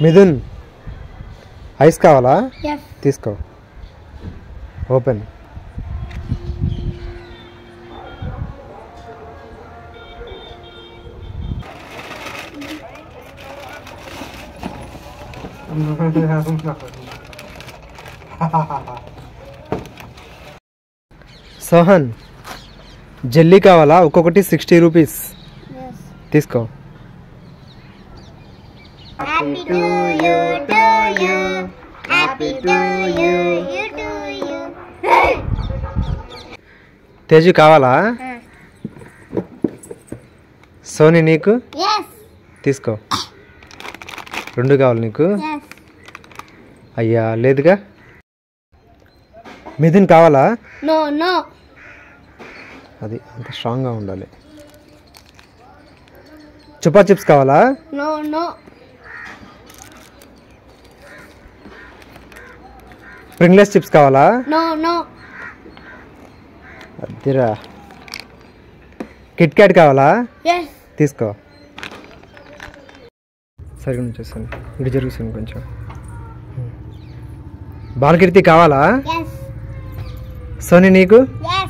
Mithun ice కావాలా? Yes. తీసుకో. Open. Sohan jelly కావాలా? ఒక్కొక్కటి 60 రూపీస్. Yes. తీసుకో. Happy to you, to you. Happy to you, you to you. Teju కావాలా? సోని నీకు? Yes. తీసుకో. 2 కావాలి నీకు? Yes. అయ్యా లేదుగా. మిథున్ కావాలా? No, no. అది అంత స్ట్రాంగ్గా ఉండాలి. చుపా చిప్స్ కావాలా? No, no. ప్రింగ్లెస్ చిప్స్ కావాలా? No, no. అదిరా. కిట్ క్యాట్ కావాలా? Yes. తీసుకో. సరిగ్గా ఉంచేస్తాను. ఇటు జరుగుతుంది కొంచెం. బాలకీర్తి కావాలా? Yes. సోని నీకు? Yes.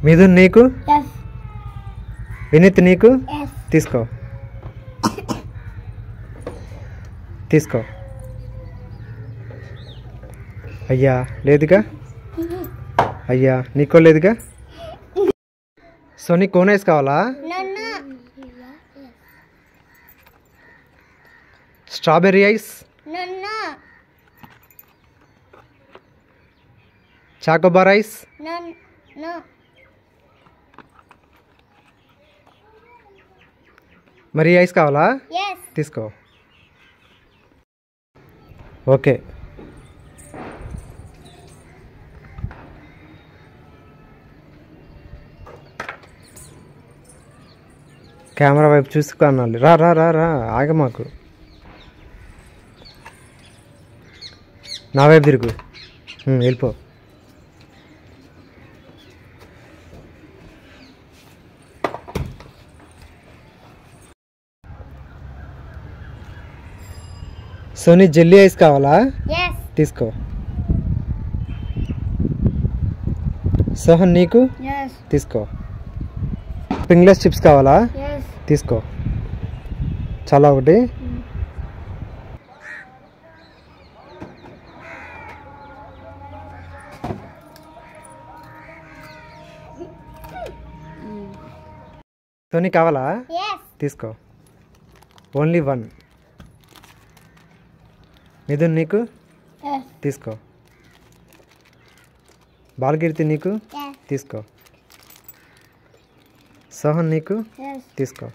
మిథున్ నీకు? Yes. వినీత్ నీకు? Yes. తీసుకో. తీసుకో. అయ్యా లేదుగా. అయ్యా నీకో లేదుగా. సోని కోన్ ఐస్ కావాలా? No, no. Strawberry ice? No, no. Choco Bar ice? No, no. మరి ఐస్ కావాలా? Yes. తీసుకో. ఓకే. కెమెరా వైపు చూసుకు అనాలి. రా రా రా రా ఆగ మాకు. నా వైపు తిరుగు. వెళ్ళిపో. సోనీ జెల్లీ ఐస్ కావాలా? Yes. తీసుకో. సోహన్ నీకు? Yes. తీసుకో. ప్రింగ్లెస్ చిప్స్ కావాలా? Yes. తీసుకో. చాలా ఒకటి. సోనీ కావాలా? Yes. తీసుకో. ఓన్లీ 1. మిథున్ నీకు? Yes. తీసుకో. బాలకీర్తి నీకు? Yes. తీసుకో. సోహన్ నీకు? Yes. తీసుకో.